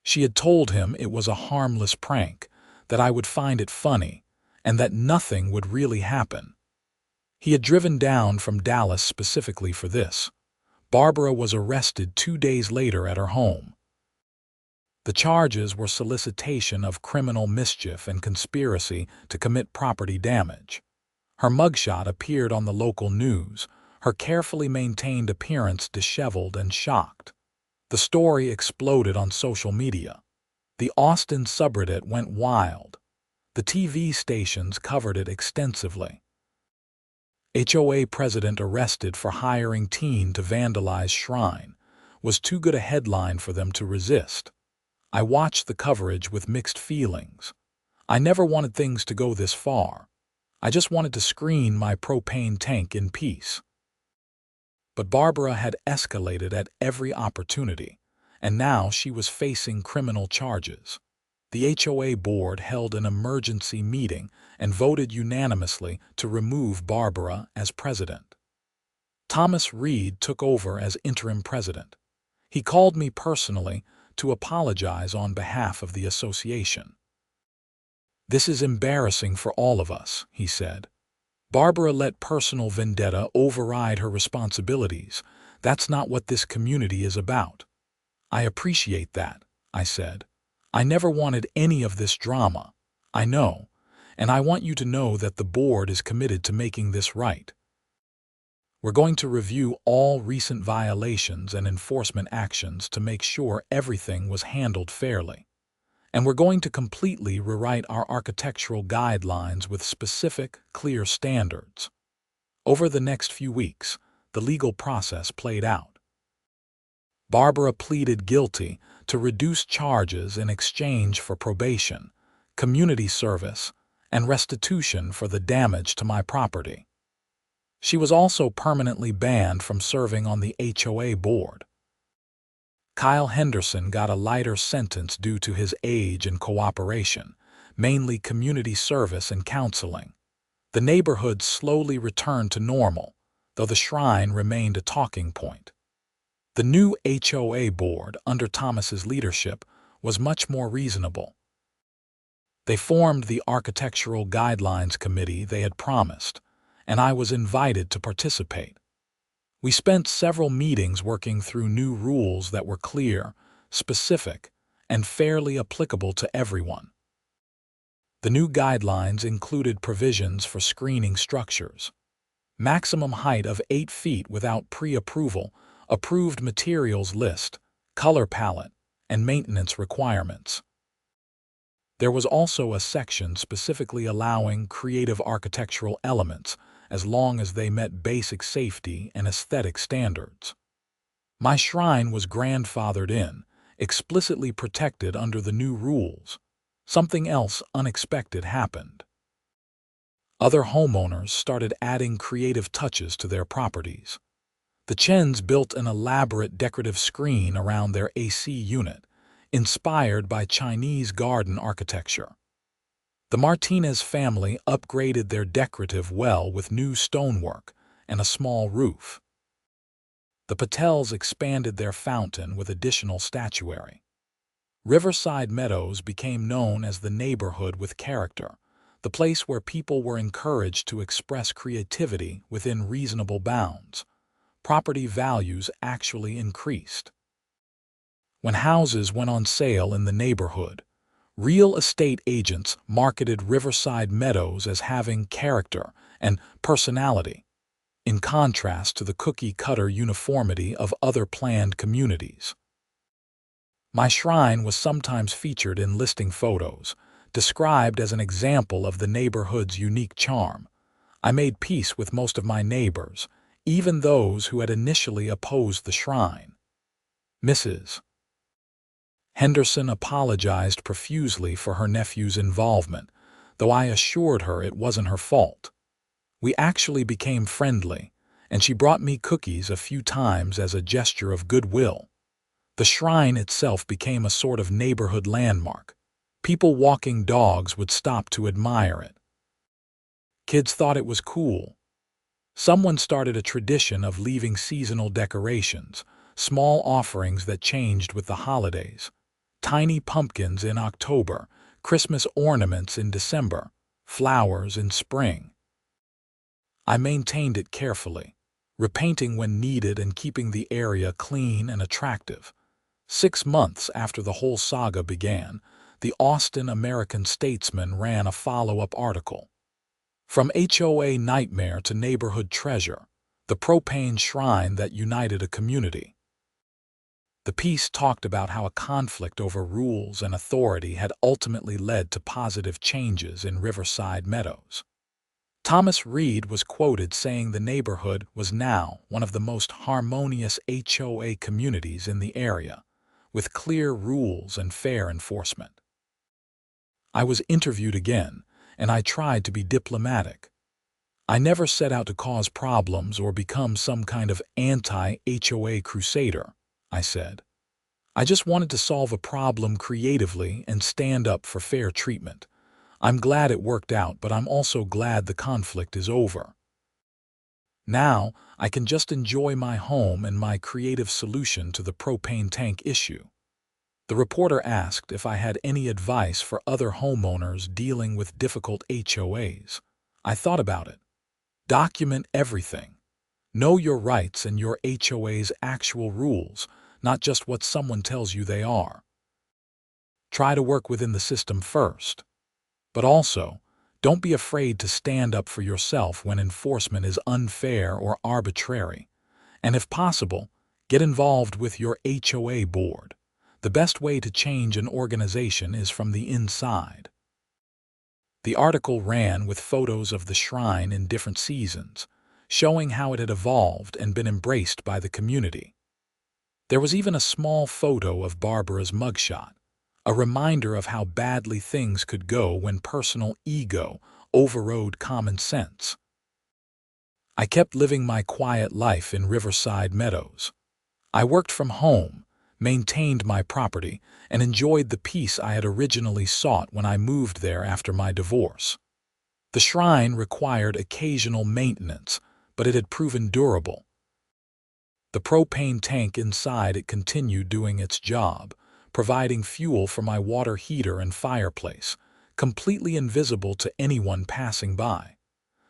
She had told him it was a harmless prank, that I would find it funny, and that nothing would really happen. He had driven down from Dallas specifically for this. Barbara was arrested 2 days later at her home. The charges were solicitation of criminal mischief and conspiracy to commit property damage. Her mugshot appeared on the local news, her carefully maintained appearance disheveled and shocked. The story exploded on social media. The Austin subreddit went wild. The TV stations covered it extensively. HOA president arrested for hiring teen to vandalize shrine was too good a headline for them to resist. I watched the coverage with mixed feelings. I never wanted things to go this far. I just wanted to screen my propane tank in peace. But Barbara had escalated at every opportunity, and now she was facing criminal charges. The HOA board held an emergency meeting and voted unanimously to remove Barbara as president. Thomas Reed took over as interim president. He called me personally to apologize on behalf of the association. "This is embarrassing for all of us," he said. "Barbara let personal vendetta override her responsibilities. That's not what this community is about." "I appreciate that," I said. "I never wanted any of this drama. I know, and I want you to know that the board is committed to making this right. We're going to review all recent violations and enforcement actions to make sure everything was handled fairly. And we're going to completely rewrite our architectural guidelines with specific, clear standards." Over the next few weeks, the legal process played out. Barbara pleaded guilty to reduce charges in exchange for probation, community service, and restitution for the damage to my property. She was also permanently banned from serving on the HOA board. Kyle Henderson got a lighter sentence due to his age and cooperation, mainly community service and counseling. The neighborhood slowly returned to normal, though the shrine remained a talking point. The new HOA board, under Thomas's leadership, was much more reasonable. They formed the Architectural Guidelines Committee they had promised, and I was invited to participate. We spent several meetings working through new rules that were clear, specific, and fairly applicable to everyone. The new guidelines included provisions for screening structures, maximum height of 8 feet without pre-approval, approved materials list, color palette, and maintenance requirements. There was also a section specifically allowing creative architectural elements as long as they met basic safety and aesthetic standards. My shrine was grandfathered in, explicitly protected under the new rules. Something else unexpected happened. Other homeowners started adding creative touches to their properties. The Chens built an elaborate decorative screen around their AC unit, inspired by Chinese garden architecture. The Martinez family upgraded their decorative well with new stonework and a small roof. The Patels expanded their fountain with additional statuary. Riverside Meadows became known as the neighborhood with character, the place where people were encouraged to express creativity within reasonable bounds. Property values actually increased. When houses went on sale in the neighborhood, real estate agents marketed Riverside Meadows as having character and personality, in contrast to the cookie-cutter uniformity of other planned communities. My shrine was sometimes featured in listing photos, described as an example of the neighborhood's unique charm. I made peace with most of my neighbors, even those who had initially opposed the shrine. Mrs. Henderson apologized profusely for her nephew's involvement, though I assured her it wasn't her fault. We actually became friendly, and she brought me cookies a few times as a gesture of goodwill. The shrine itself became a sort of neighborhood landmark. People walking dogs would stop to admire it. Kids thought it was cool. Someone started a tradition of leaving seasonal decorations, small offerings that changed with the holidays. Tiny pumpkins in October, Christmas ornaments in December, flowers in spring. I maintained it carefully, repainting when needed and keeping the area clean and attractive. 6 months after the whole saga began, the Austin American-Statesman ran a follow-up article. From HOA nightmare to neighborhood treasure, the propane shrine that united a community. The piece talked about how a conflict over rules and authority had ultimately led to positive changes in Riverside Meadows. Thomas Reed was quoted saying the neighborhood was now one of the most harmonious HOA communities in the area, with clear rules and fair enforcement. I was interviewed again, and I tried to be diplomatic. I never set out to cause problems or become some kind of anti-HOA crusader, I said. I just wanted to solve a problem creatively and stand up for fair treatment. I'm glad it worked out, but I'm also glad the conflict is over. Now, I can just enjoy my home and my creative solution to the propane tank issue. The reporter asked if I had any advice for other homeowners dealing with difficult HOAs. I thought about it. Document everything. Know your rights and your HOA's actual rules, not just what someone tells you they are. Try to work within the system first. But also, don't be afraid to stand up for yourself when enforcement is unfair or arbitrary. And if possible, get involved with your HOA board. The best way to change an organization is from the inside. The article ran with photos of the shrine in different seasons, showing how it had evolved and been embraced by the community. There was even a small photo of Barbara's mugshot, a reminder of how badly things could go when personal ego overrode common sense. I kept living my quiet life in Riverside Meadows. I worked from home, maintained my property, and enjoyed the peace I had originally sought when I moved there after my divorce. The shrine required occasional maintenance, but it had proven durable. The propane tank inside it continued doing its job, providing fuel for my water heater and fireplace, completely invisible to anyone passing by.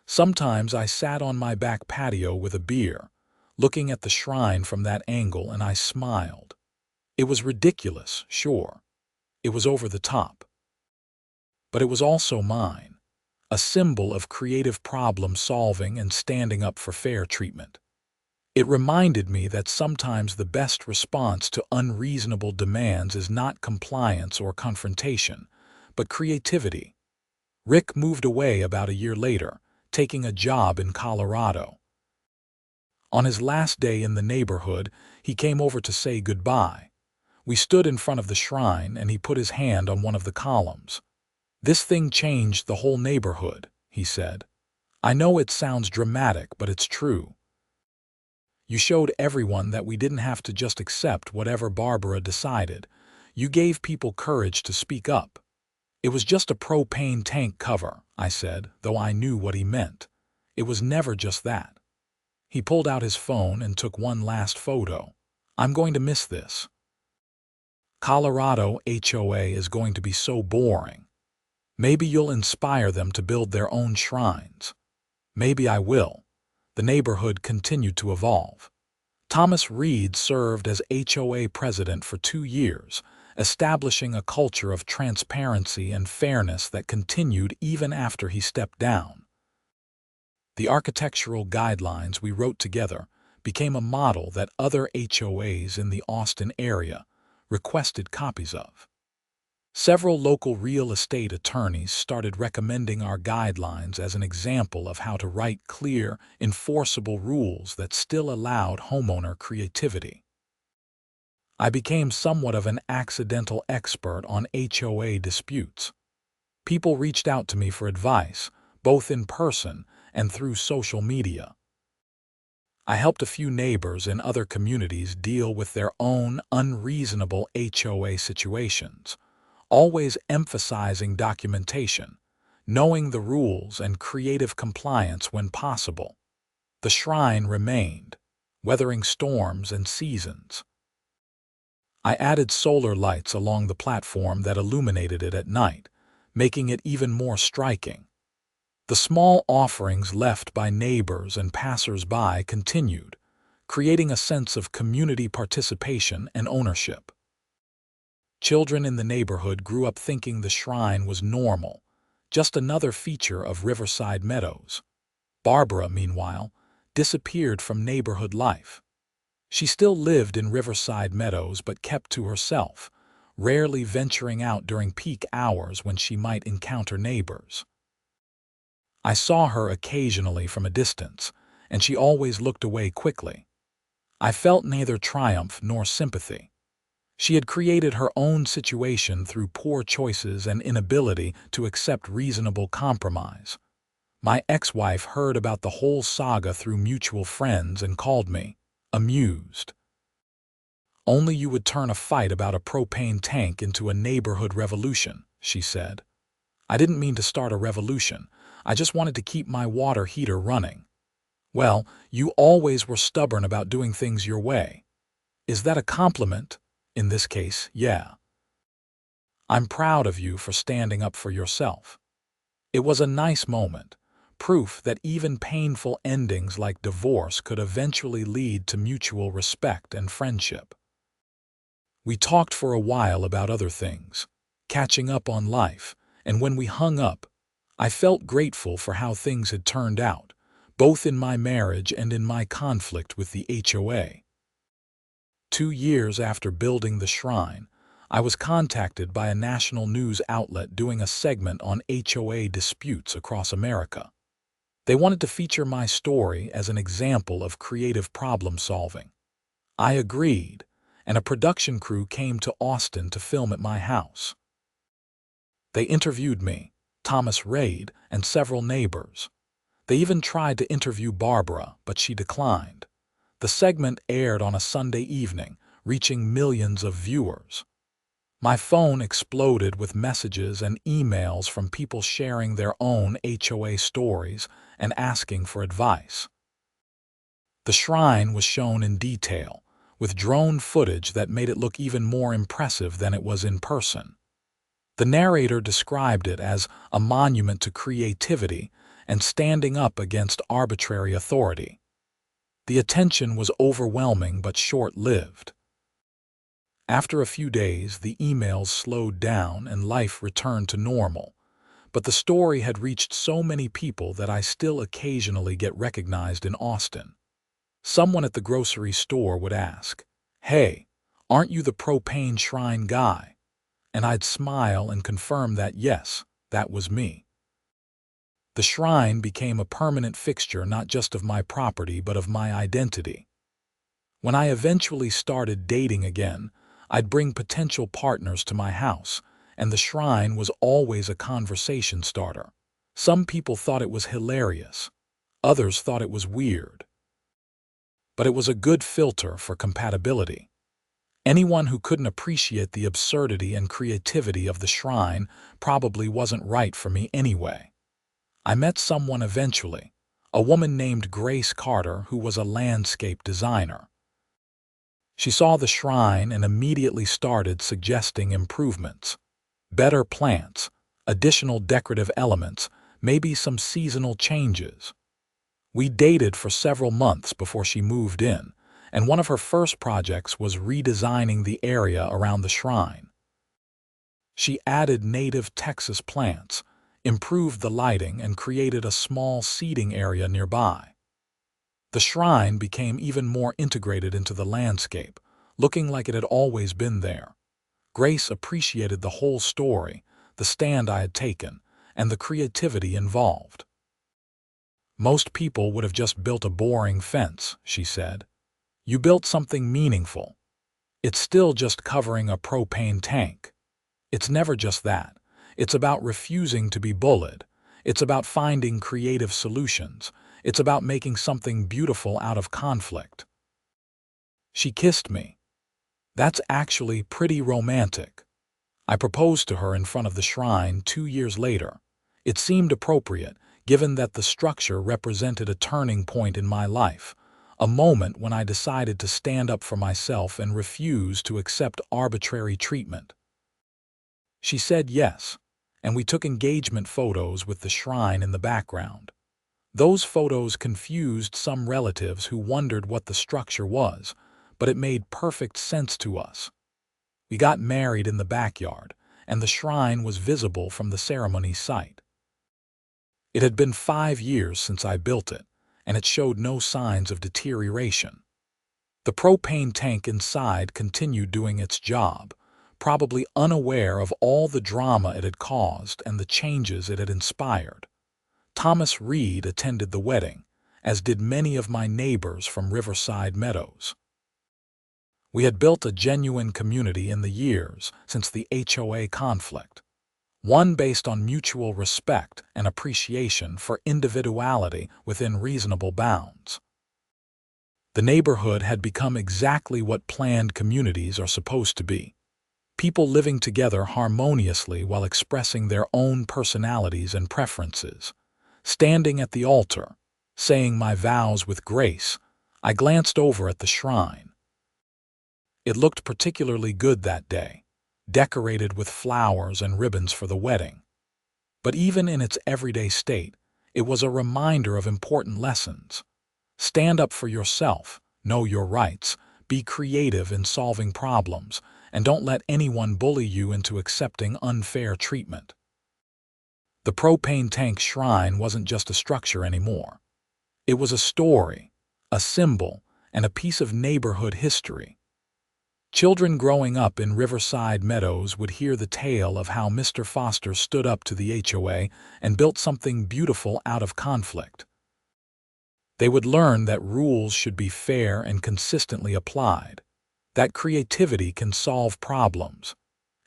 Sometimes I sat on my back patio with a beer, looking at the shrine from that angle, and I smiled. It was ridiculous, sure. It was over the top. But it was also mine, a symbol of creative problem solving and standing up for fair treatment. It reminded me that sometimes the best response to unreasonable demands is not compliance or confrontation, but creativity. Rick moved away about a year later, taking a job in Colorado. On his last day in the neighborhood, he came over to say goodbye. We stood in front of the shrine, and he put his hand on one of the columns. "This thing changed the whole neighborhood," he said. "I know it sounds dramatic, but it's true. You showed everyone that we didn't have to just accept whatever Barbara decided. You gave people courage to speak up." "It was just a propane tank cover," I said, though I knew what he meant. "It was never just that." He pulled out his phone and took one last photo. "I'm going to miss this. Colorado HOA is going to be so boring. Maybe you'll inspire them to build their own shrines." "Maybe I will." The neighborhood continued to evolve. Thomas Reed served as HOA president for 2 years, establishing a culture of transparency and fairness that continued even after he stepped down. The architectural guidelines we wrote together became a model that other HOAs in the Austin area requested copies of. Several local real estate attorneys started recommending our guidelines as an example of how to write clear, enforceable rules that still allowed homeowner creativity. I became somewhat of an accidental expert on HOA disputes. People reached out to me for advice, both in person and through social media. I helped a few neighbors in other communities deal with their own unreasonable HOA situations, always emphasizing documentation, knowing the rules, and creative compliance when possible. The shrine remained, weathering storms and seasons. I added solar lights along the platform that illuminated it at night, making it even more striking. The small offerings left by neighbors and passers-by continued, creating a sense of community participation and ownership. Children in the neighborhood grew up thinking the shrine was normal, just another feature of Riverside Meadows. Barbara, meanwhile, disappeared from neighborhood life. She still lived in Riverside Meadows but kept to herself, rarely venturing out during peak hours when she might encounter neighbors. I saw her occasionally from a distance, and she always looked away quickly. I felt neither triumph nor sympathy. She had created her own situation through poor choices and inability to accept reasonable compromise. My ex-wife heard about the whole saga through mutual friends and called me, amused. "Only you would turn a fight about a propane tank into a neighborhood revolution," she said. "I didn't mean to start a revolution. I just wanted to keep my water heater running." "Well, you always were stubborn about doing things your way." "Is that a compliment?" "In this case, yeah." "I'm proud of you for standing up for yourself." It was a nice moment, proof that even painful endings like divorce could eventually lead to mutual respect and friendship. We talked for a while about other things, catching up on life, and when we hung up, I felt grateful for how things had turned out, both in my marriage and in my conflict with the HOA. 2 years after building the shrine, I was contacted by a national news outlet doing a segment on HOA disputes across America. They wanted to feature my story as an example of creative problem solving. I agreed, and a production crew came to Austin to film at my house. They interviewed me, Thomas Reid, and several neighbors. They even tried to interview Barbara, but she declined. The segment aired on a Sunday evening, reaching millions of viewers. My phone exploded with messages and emails from people sharing their own HOA stories and asking for advice. The shrine was shown in detail, with drone footage that made it look even more impressive than it was in person. The narrator described it as a monument to creativity and standing up against arbitrary authority. The attention was overwhelming but short-lived. After a few days, the emails slowed down and life returned to normal, but the story had reached so many people that I still occasionally get recognized in Austin. Someone at the grocery store would ask, "Hey, aren't you the propane shrine guy?" And I'd smile and confirm that yes, that was me. The shrine became a permanent fixture not just of my property but of my identity. When I eventually started dating again, I'd bring potential partners to my house, and the shrine was always a conversation starter. Some people thought it was hilarious. Others thought it was weird. But it was a good filter for compatibility. Anyone who couldn't appreciate the absurdity and creativity of the shrine probably wasn't right for me anyway. I met someone eventually, a woman named Grace Carter who was a landscape designer. She saw the shrine and immediately started suggesting improvements. Better plants, additional decorative elements, maybe some seasonal changes. We dated for several months before she moved in, and one of her first projects was redesigning the area around the shrine. She added native Texas plants, improved the lighting, and created a small seating area nearby. The shrine became even more integrated into the landscape, looking like it had always been there. Grace appreciated the whole story, the stand I had taken, and the creativity involved. "Most people would have just built a boring fence," she said. "You built something meaningful. It's still just covering a propane tank. It's never just that. It's about refusing to be bullied. It's about finding creative solutions. It's about making something beautiful out of conflict." She kissed me. That's actually pretty romantic. I proposed to her in front of the shrine 2 years later. It seemed appropriate, given that the structure represented a turning point in my life, a moment when I decided to stand up for myself and refuse to accept arbitrary treatment. She said yes, and we took engagement photos with the shrine in the background. Those photos confused some relatives who wondered what the structure was, but it made perfect sense to us. We got married in the backyard, and the shrine was visible from the ceremony site. It had been 5 years since I built it, and it showed no signs of deterioration. The propane tank inside continued doing its job, probably unaware of all the drama it had caused and the changes it had inspired. Thomas Reed attended the wedding, as did many of my neighbors from Riverside Meadows. We had built a genuine community in the years since the HOA conflict, one based on mutual respect and appreciation for individuality within reasonable bounds. The neighborhood had become exactly what planned communities are supposed to be. People living together harmoniously while expressing their own personalities and preferences. Standing at the altar, saying my vows with grace, I glanced over at the shrine. It looked particularly good that day, decorated with flowers and ribbons for the wedding. But even in its everyday state, it was a reminder of important lessons. Stand up for yourself, know your rights, be creative in solving problems, and don't let anyone bully you into accepting unfair treatment. The propane tank shrine wasn't just a structure anymore. It was a story, a symbol, and a piece of neighborhood history. Children growing up in Riverside Meadows would hear the tale of how Mr. Foster stood up to the HOA and built something beautiful out of conflict. They would learn that rules should be fair and consistently applied, that creativity can solve problems,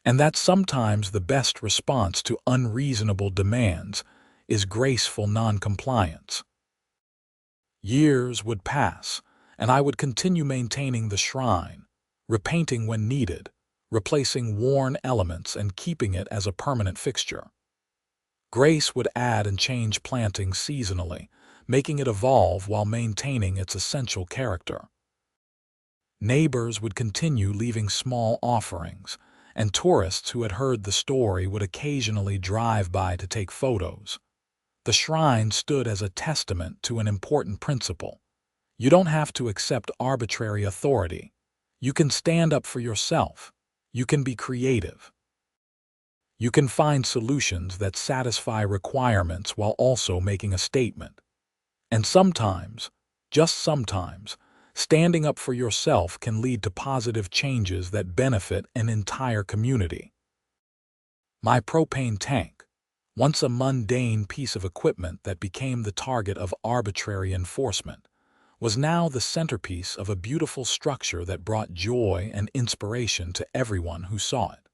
and that sometimes the best response to unreasonable demands is graceful noncompliance. Years would pass, and I would continue maintaining the shrine, repainting when needed, replacing worn elements and keeping it as a permanent fixture. Grace would add and change plantings seasonally, making it evolve while maintaining its essential character. Neighbors would continue leaving small offerings, and tourists who had heard the story would occasionally drive by to take photos. The shrine stood as a testament to an important principle. You don't have to accept arbitrary authority. You can stand up for yourself. You can be creative. You can find solutions that satisfy requirements while also making a statement. And sometimes, just sometimes, standing up for yourself can lead to positive changes that benefit an entire community. My propane tank, once a mundane piece of equipment that became the target of arbitrary enforcement, was now the centerpiece of a beautiful structure that brought joy and inspiration to everyone who saw it.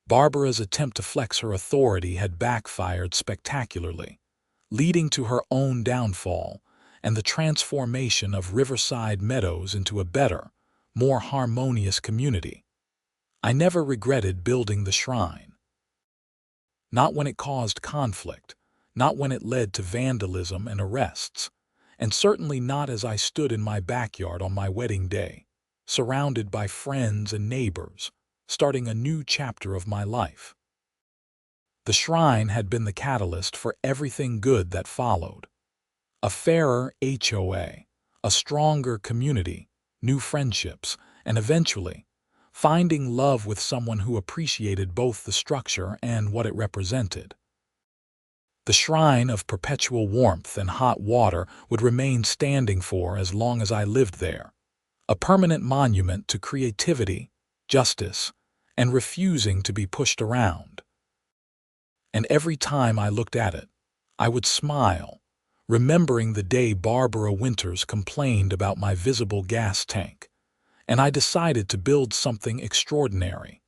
Barbara's attempt to flex her authority had backfired spectacularly, leading to her own downfall and the transformation of Riverside Meadows into a better, more harmonious community. I never regretted building the shrine. Not when it caused conflict, not when it led to vandalism and arrests, and certainly not as I stood in my backyard on my wedding day, surrounded by friends and neighbors, starting a new chapter of my life. The shrine had been the catalyst for everything good that followed. A fairer HOA, a stronger community, new friendships, and eventually, finding love with someone who appreciated both the structure and what it represented. The shrine of perpetual warmth and hot water would remain standing for as long as I lived there, a permanent monument to creativity, justice, and refusing to be pushed around. And every time I looked at it, I would smile, remembering the day Barbara Winters complained about my visible gas tank, and I decided to build something extraordinary.